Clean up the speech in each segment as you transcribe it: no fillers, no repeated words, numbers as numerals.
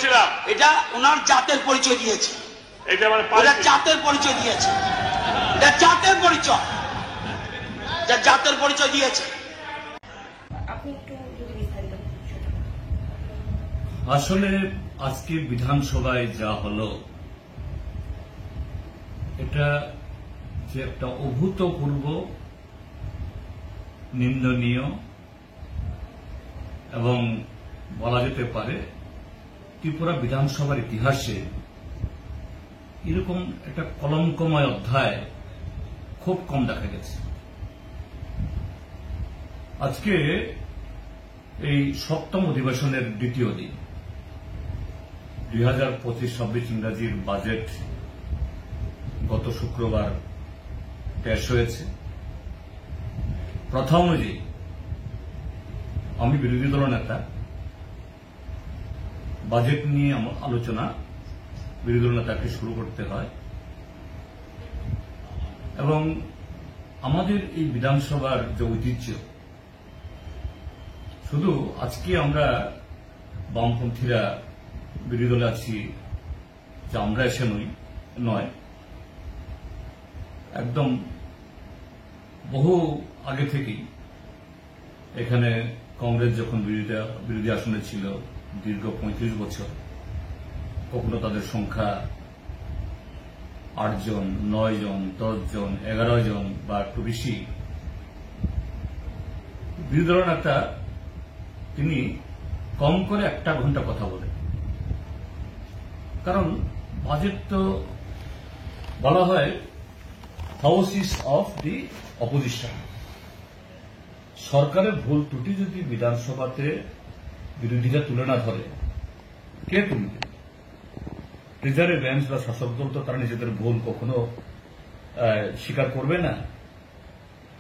বলছিলাম এটা ওনার জাতের পরিচয় দিয়েছে, এটা মানে ওটা জাতের পরিচয় দিয়েছে, এটা জাতের পরিচয়, যা জাতের পরিচয় দিয়েছে। আসলে আজকে বিধানসভায় যা হলো এটা যে একটা অভূতপূর্ব নিন্দনীয় এবং বলা যেতে পারে ত্রিপুরা বিধানসভার ইতিহাসে এরকম একটা কলঙ্কময় অধ্যায় খুব কম দেখা গেছে। আজকে এই সপ্তম অধিবেশনের দ্বিতীয় দিন 2025-26 ইংরাজির বাজেট গত শুক্রবার পেশ হয়েছে। প্রথা অনুযায়ী আমি বিরোধী দল নেতা, বাজেট নিয়ে আলোচনা বিরোধী দল নেতাকে শুরু করতে হয় এবং আমাদের এই বিধানসভার যে ঐতিহ্য, শুধু আজকে আমরা বামপন্থীরা বিরোধী দলে আছি যে আমরা এসে নয়, একদম বহু আগে থেকেই এখানে কংগ্রেস যখন বিরোধী আসনে ছিল দীর্ঘ 35 বছর, কখনো তাদের সংখ্যা 8 জন, 9 জন, 10 জন, 11 জন বা একটু বেশি, বিরোধী দল নেতা তিনি কম করে 1 ঘন্টা কথা বলেন। কারণ বাজেট তো বলা হয় হাউসিস অফ দি অপোজিশন। সরকারের ভুল ত্রুটি যদি বিধানসভাতে বিরোধীরা তুলে না ধরে, কে তুলবে? রিজার্ভ বেঞ্চ বা শাসক দল তো তারা নিজেদের ভুল কখনো স্বীকার করবে না,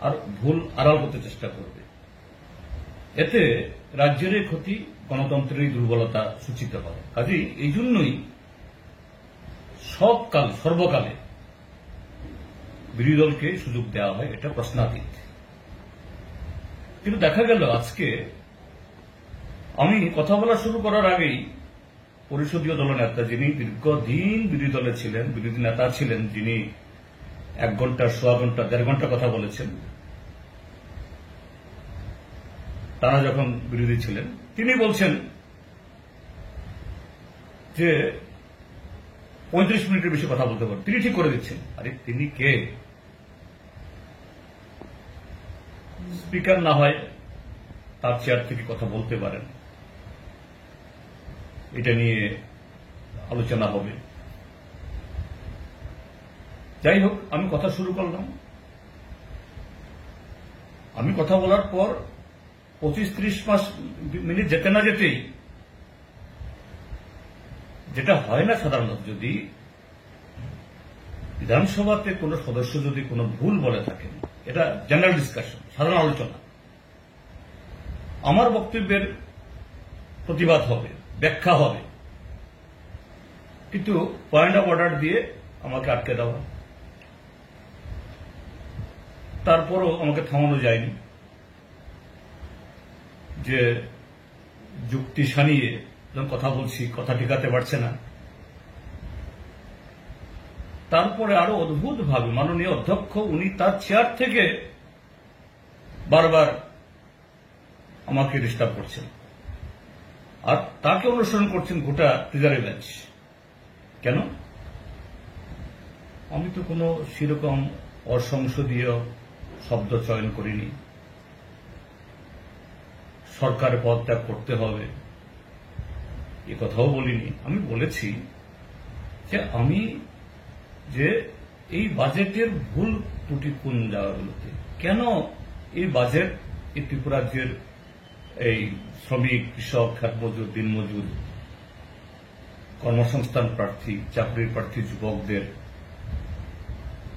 আর ভুল আড়াল করতে চেষ্টা করবে। এতে রাজ্যের ক্ষতি, গণতন্ত্রের দুর্বলতা সূচিত হয়। কাজেই এই জন্যই সর্বকালে বিরোধী দলকে সুযোগ দেওয়া হয়, এটা প্রশ্নাতীত। কিন্তু দেখা গেল আজকে আমি কথা বলা শুরু করার আগেই পরিষদীয় দলনেতা, যিনি দীর্ঘদিন বিরোধী দলে ছিলেন, বিরোধী নেতা ছিলেন, যিনি 1 ঘন্টা, 1.25 ঘন্টা, 1.5 ঘন্টা কথা বলেছেন তারা যখন বিরোধী ছিলেন, তিনি বলছেন যে 35 মিনিটের বেশি কথা বলতে পারেন। তিনি ঠিক করে দিচ্ছেন। আরে তিনি কে? স্পিকার না হয় তার চেয়ার থেকে কথা বলতে পারেন, এটা নিয়ে আলোচনা হবে। যাই হোক, আমি কথা শুরু করলাম। আমি কথা বলার পর 25-30 মিনিট যেতে না যেতেই, যেটা হয় না সাধারণত, যদি বিধানসভাতে কোন সদস্য যদি কোনো ভুল বলে থাকেন, এটা জেনারেল ডিসকাশন, সাধারণ আলোচনা, আমার বক্তব্যের প্রতিবাদ হবে, ব্যাখ্যা হবে, কিন্তু পয়েন্ট অফ অর্ডার দিয়ে আমাকে আটকে দেওয়া, তারপরও আমাকে থামানো যায়নি। যে যুক্তি সানিয়ে যখন কথা বলছি, কথা টিকাতে পারছে না। তারপরে আরো অদ্ভুতভাবে মাননীয় অধ্যক্ষ উনি তার চেয়ার থেকে বারবার আমাকে ডিস্টার্ব করছেন, আর তাকে অনুসরণ করছেন গোটা রিজার্ভ বেঞ্চ। কেন? আমি তো কোনো সেরকম অসংসদীয় শব্দ চয়ন করিনি। সরকার পদত্যাগ করতে হবে এ কথাও বলিনি। আমি বলেছি যে আমি যে এই বাজেটের ভুল ত্রুটি কোন জায়গাগুলোতে, কেন এই বাজেট এই ত্রিপুরা রাজ্যের এই শ্রমিক, কৃষক, খেতমজুর, দিনমজুর, কর্মসংস্থান প্রার্থী, চাকরির প্রার্থী যুবকদের,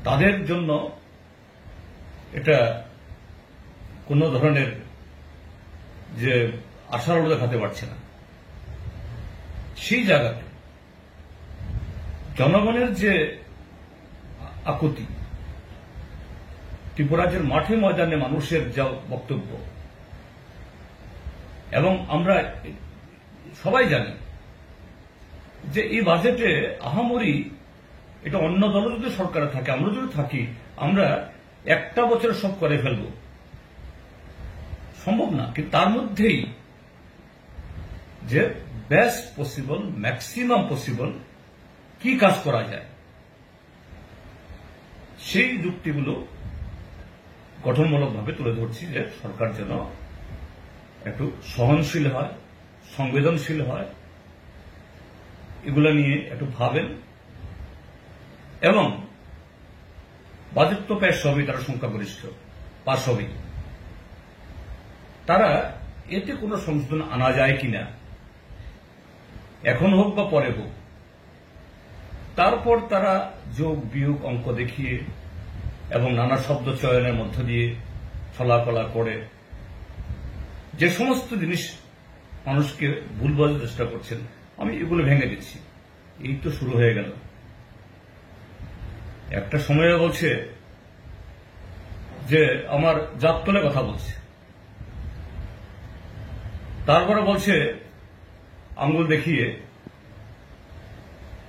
তাদের জন্য এটা কোন ধরনের যে আশার আলো দেখাতে পারছে না। সেই জায়গাতে জনগণের যে আকুতি, ত্রিপুরাজ্যের মাঠে ময়দানে মানুষের যা বক্তব্য, এবং আমরা সবাই জানি যে এই বাজেটে আহামরি এটা অন্য দল যদি সরকারে থাকে, আমরা যদি থাকি, আমরা একটা বছরে সব করে ফেলব, সম্ভব না। কিন্তু তার মধ্যেই যে বেস্ট পসিবল, ম্যাক্সিমাম পসিবল কি কাজ করা যায়, সেই যুক্তিগুলো গঠনমূলকভাবে তুলে ধরছি, যে সরকার যেন একটু সহনশীল হয়, সংবেদনশীল হয়, এগুলো নিয়ে একটু ভাবেন। এবং বাজেট তো পেশ হবেই, তারা সংখ্যাগরিষ্ঠ, পাশ হবেই। তারা এতে কোনো সংশোধন আনা যায় কিনা, এখন হোক বা পরে হোক, তারপর তারা যোগ বিয়োগ অঙ্ক দেখিয়ে এবং নানা শব্দ চয়নের মধ্য দিয়ে ছলাকলা করে যে সমস্ত জিনিস মানুষকে ভুল বোঝার চেষ্টা করছেন, আমি এগুলো ভেঙে দিচ্ছি। এই তো শুরু হয়ে গেল। একটা সময়ে বলছে যে আমার জাত তলে কথা বলছে, তারপরে বলছে আঙ্গুল দেখিয়ে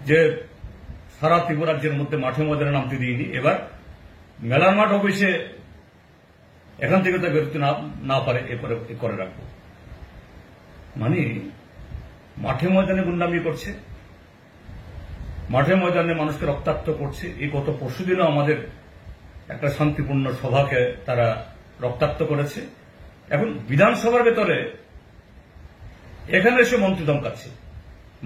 যে সারা ত্রিপুরা রাজ্যের মধ্যে মাঠে ময়দানে নামতে দিইনি, এবার মেলার মাঠ অফিসে এখান থেকে তা বেরোতে না পারে এ করে রাখবো। মানে মাঠে ময়দানে গুন্ডামি করছে, মাঠে ময়দানে মানুষকে রক্তাক্ত করছে। এই গত পরশুদিনও আমাদের একটা শান্তিপূর্ণ সভাকে তারা রক্তাক্ত করেছে। এখন বিধানসভার ভেতরে এখানে এসে মন্ত্রী দমকাচ্ছে,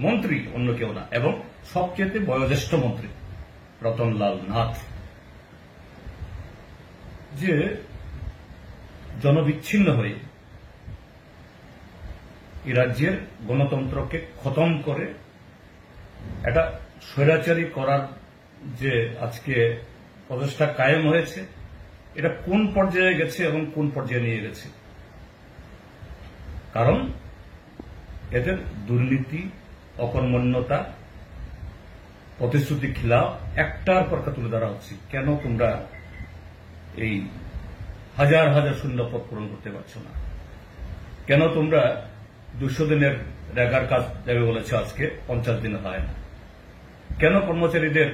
মন্ত্রী অন্য কেউ না, এবং সবচেয়ে বয়োজ্যেষ্ঠ মন্ত্রী রতনলাল নাথ, যে জনবিচ্ছিন্ন হয়ে এই রাজ্যের গণতন্ত্রকে খতম করে একটা স্বৈরাচারী করার যে আজকে প্রচেষ্টা কায়েম হয়েছে, এটা কোন পর্যায়ে গেছে এবং কোন পর্যায়ে নিয়ে গেছে। কারণ এদের দুর্নীতি, অকর্মণ্যতা, প্রতিশ্রুতি খিলাফ একটার পর একটা তুলে ধরা হচ্ছে। কেন তোমরা এই হাজার হাজার শূন্য পদ পূরণ করতে পারছো না? কেন তোমরা 200 দিনের রেগার কাজ দেবে বলেছে, আজকে 50 দিন হয় না? কেন কর্মচারীদের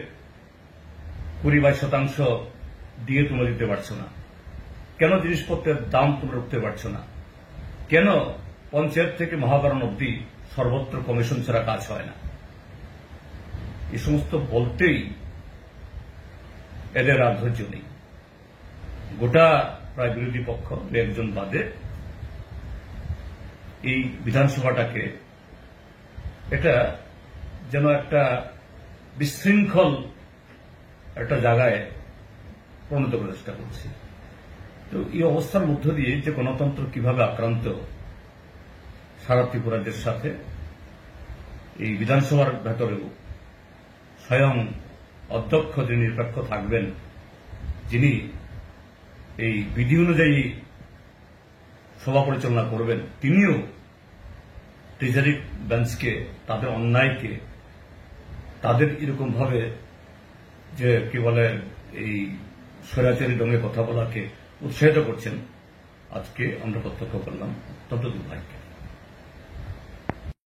20-22% দিয়ে তোমরা দিতে পারছো না? কেন জিনিসপত্রের দাম তোমরা উঠতে পারছো না? কেন পঞ্চায়েত থেকে মহাকরণ অব্দি সর্বত্র কমিশন ছাড়া কাজ হয় না? এই সমস্ত বলতেই এদের আর ধৈর্য নেই। গোটা প্রায় বিরোধী পক্ষ একজন বাদে এই বিধানসভাটাকে এটা যেন একটা বিশৃঙ্খল একটা জায়গায় পরিণত করার চেষ্টা করছে। তো এই অবস্থার মধ্য দিয়ে যে গণতন্ত্র কিভাবে আক্রান্ত সারা ত্রিপুরাদের সাথে, এই বিধানসভার ভেতরেও স্বয়ং অধ্যক্ষ যিনি নিরপেক্ষ থাকবেন, যিনি এই বিধি অনুযায়ী সভা পরিচালনা করবেন, তিনিও ট্রেজারি বেঞ্চকে, তাদের অন্যায়কে, তাদের এরকম ভাবে যে কি বলে এই স্বৈরাচারী ঢঙে কথা বলাকে উৎসাহিত করছেন, আজকে আমরা প্রত্যক্ষ করলাম। অত্যন্ত দুর্ভাগ্য।